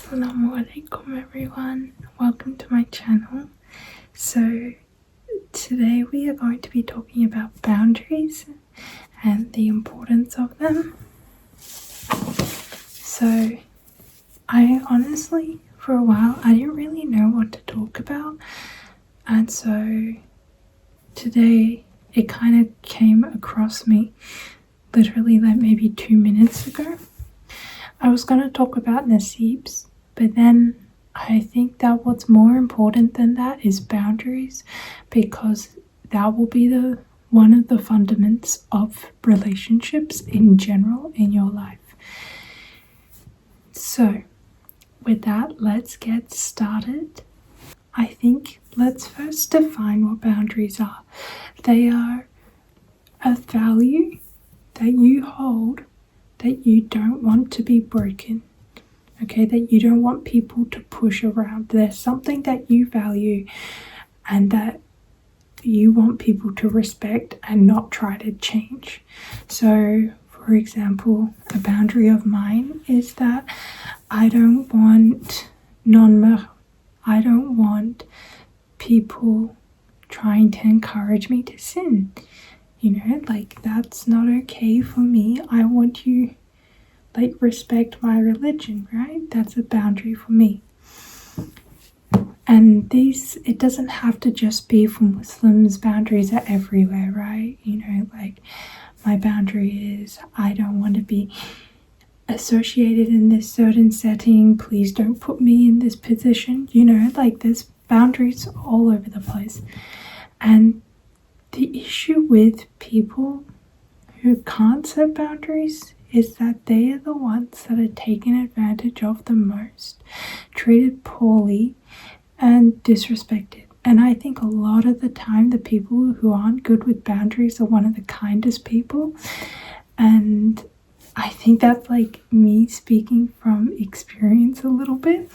Assalamualaikum everyone, welcome to my channel. So today we are going to be talking about boundaries and the importance of them. So I honestly, for a while, I didn't really know what to talk about, and so today it kind of came across me literally like maybe 2 minutes ago. I was going to talk about naseebs, but then I think that what's more important than that is boundaries, because that will be one of the fundamentals of relationships in general in your life. So with that, let's get started. I think let's first define what boundaries are. They are a value that you hold that you don't want to be broken, okay, that you don't want people to push around. There's something that you value and that you want people to respect and not try to change. So for example, a boundary of mine is that I don't want I don't want people trying to encourage me to sin. You know, like, that's not okay for me. I want you, like, respect my religion, right? That's a boundary for me. And it doesn't have to just be for Muslims. Boundaries are everywhere, right? You know, like, my boundary is I don't want to be associated in this certain setting. Please don't put me in this position. You know, like, there's boundaries all over the place. And the issue with people who can't set boundaries is that they are the ones that are taken advantage of the most, treated poorly and disrespected. And I think a lot of the time the people who aren't good with boundaries are one of the kindest people. And I think that's like me speaking from experience a little bit.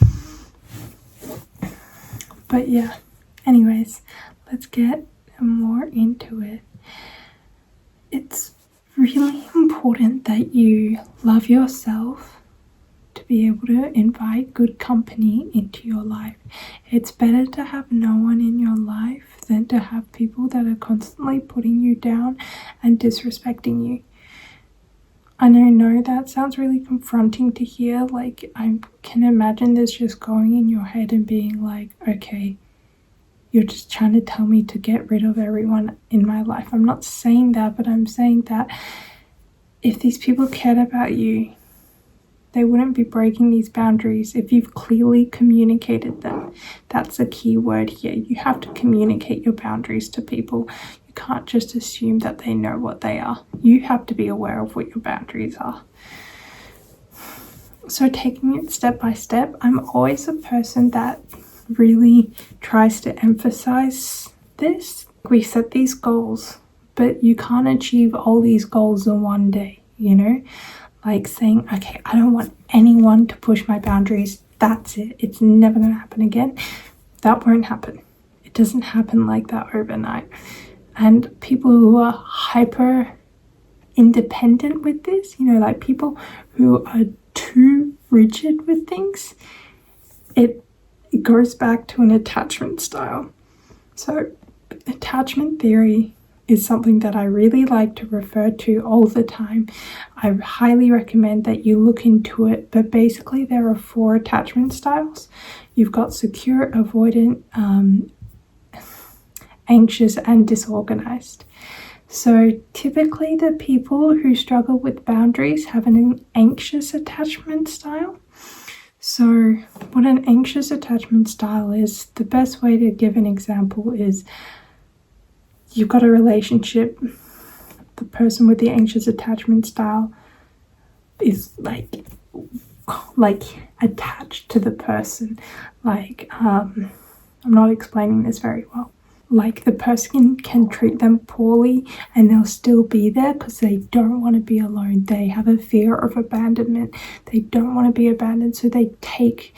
But yeah, anyways, let's get more into it. It's really important that you love yourself to be able to invite good company into your life. It's better to have no one in your life than to have people that are constantly putting you down and disrespecting you. I know that sounds really confronting to hear. Like, I can imagine this just going in your head and being like, okay, you're just trying to tell me to get rid of everyone in my life. I'm not saying that, but I'm saying that if these people cared about you, they wouldn't be breaking these boundaries if you've clearly communicated them. That's a key word here. You have to communicate your boundaries to people. You can't just assume that they know what they are. You have to be aware of what your boundaries are. So taking it step by step, I'm always a person that really tries to emphasize this. We set these goals, but you can't achieve all these goals in one day, you know? Like saying, okay, I don't want anyone to push my boundaries. That's it. It's never going to happen again. That won't happen. It doesn't happen like that overnight. And people who are hyper independent with this, you know, like people who are too rigid with things, it goes back to an attachment style. So attachment theory is something that I really like to refer to all the time. I highly recommend that you look into it, but basically there are 4 attachment styles. You've got secure, avoidant, anxious, and disorganized. So typically the people who struggle with boundaries have an anxious attachment style. So what an anxious attachment style is, the best way to give an example is you've got a relationship. The person with the anxious attachment style is like attached to the person. Like, I'm not explaining this very well. Like, the person can treat them poorly and they'll still be there because they don't want to be alone. They have a fear of abandonment. They don't want to be abandoned, so they take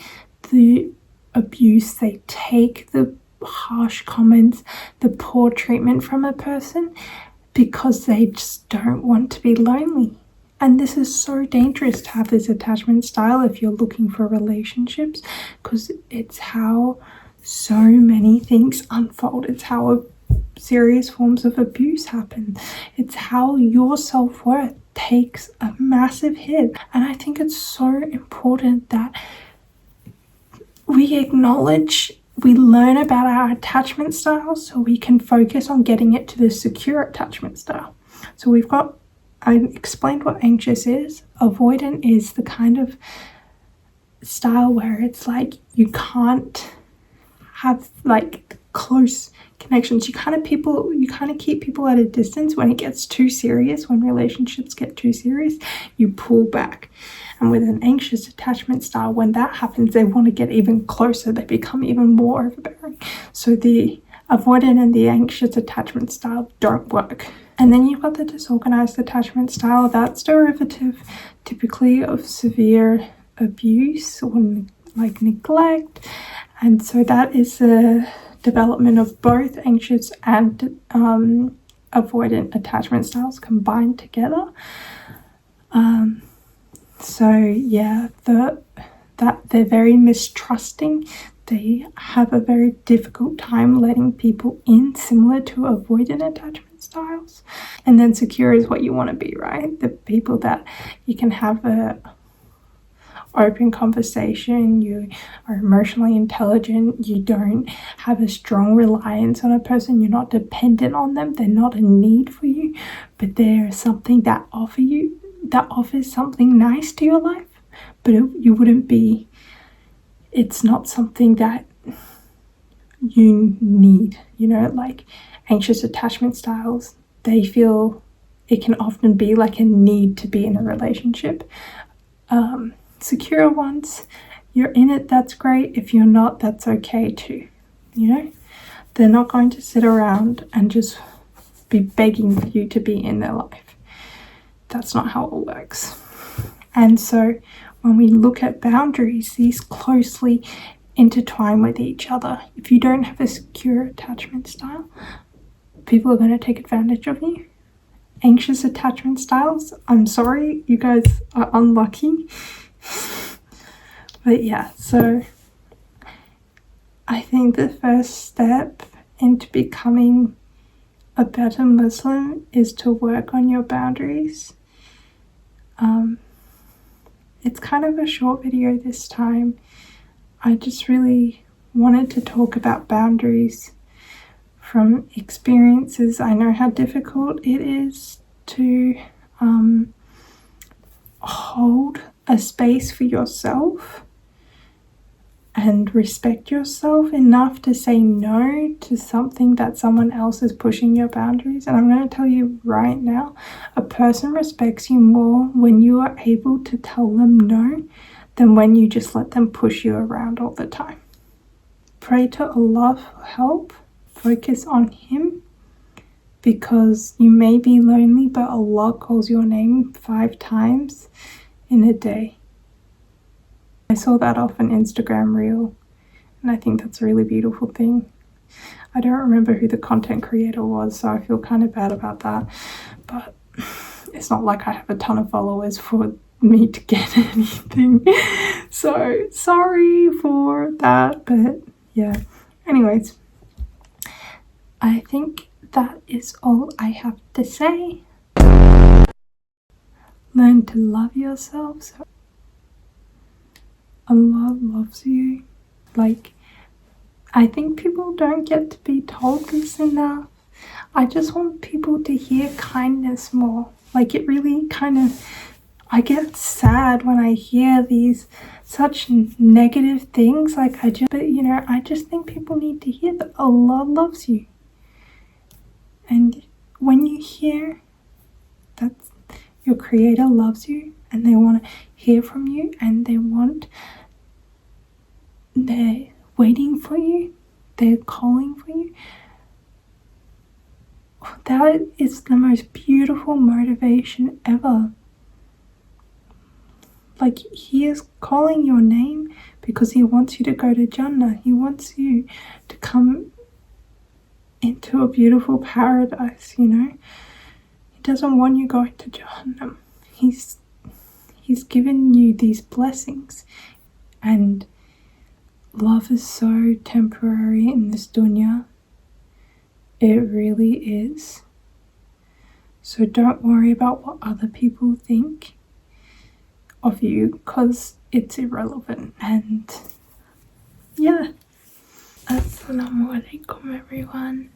the abuse, they take the harsh comments, the poor treatment from a person because they just don't want to be lonely. And this is so dangerous to have this attachment style if you're looking for relationships, because it's how so many things unfold. It's how serious forms of abuse happen. It's how your self-worth takes a massive hit. And I think it's so important that we acknowledge, we learn about our attachment styles so we can focus on getting it to the secure attachment style. So I explained what anxious is. Avoidant is the kind of style where it's like you can't have like close connections. You kind of keep people at a distance. When it gets too serious, when relationships get too serious, you pull back. And with an anxious attachment style, when that happens, they want to get even closer. They become even more overbearing. So the avoidant and the anxious attachment style don't work. And then you've got the disorganized attachment style. That's derivative typically of severe abuse or like neglect. And so that is a development of both anxious and avoidant attachment styles combined together. So yeah, they're very mistrusting. They have a very difficult time letting people in, similar to avoidant attachment styles. And then secure is what you want to be, right? The people that you can have a open conversation, you are emotionally intelligent, you don't have a strong reliance on a person, you're not dependent on them, they're not a need for you, but they're something that offers something nice to your life, but it's not something that you need, like anxious attachment styles, they feel it can often be like a need to be in a relationship. Secure ones, you're in it, that's great. If you're not, that's okay too. They're not going to sit around and just be begging for you to be in their life. That's not how it works. And so when we look at boundaries, these closely intertwine with each other. If you don't have a secure attachment style, people are going to take advantage of you. Anxious attachment styles, I'm sorry, you guys are unlucky. But yeah, so I think the first step into becoming a better Muslim is to work on your boundaries. It's kind of a short video this time. I just really wanted to talk about boundaries from experiences. I know how difficult it is to hold a space for yourself and respect yourself enough to say no to something that someone else is pushing your boundaries. And I'm going to tell you right now, a person respects you more when you are able to tell them no than when you just let them push you around all the time. Pray to Allah for help. Focus on Him, because you may be lonely, but Allah calls your name 5 times in a day. I saw that off an Instagram reel, and I think that's a really beautiful thing. I don't remember who the content creator was, so I feel kind of bad about that, but it's not like I have a ton of followers for me to get anything, so sorry for that. But yeah, anyways, I think that is all I have to say. Learn to love yourself. So Allah loves you. Like, I think people don't get to be told this enough. I just want people to hear kindness more. Like, it really I get sad when I hear these such negative things. Like, I just think people need to hear that Allah loves you. And when you hear that your Creator loves you, and they want to hear from you, and they're waiting for you, they're calling for you, that is the most beautiful motivation ever. Like, He is calling your name because He wants you to go to Jannah. He wants you to come into a beautiful paradise, He doesn't want you going to Jahannam. He's given you these blessings, and love is so temporary in this dunya. It really is. So don't worry about what other people think of you, because it's irrelevant. And yeah. Assalamualaikum everyone.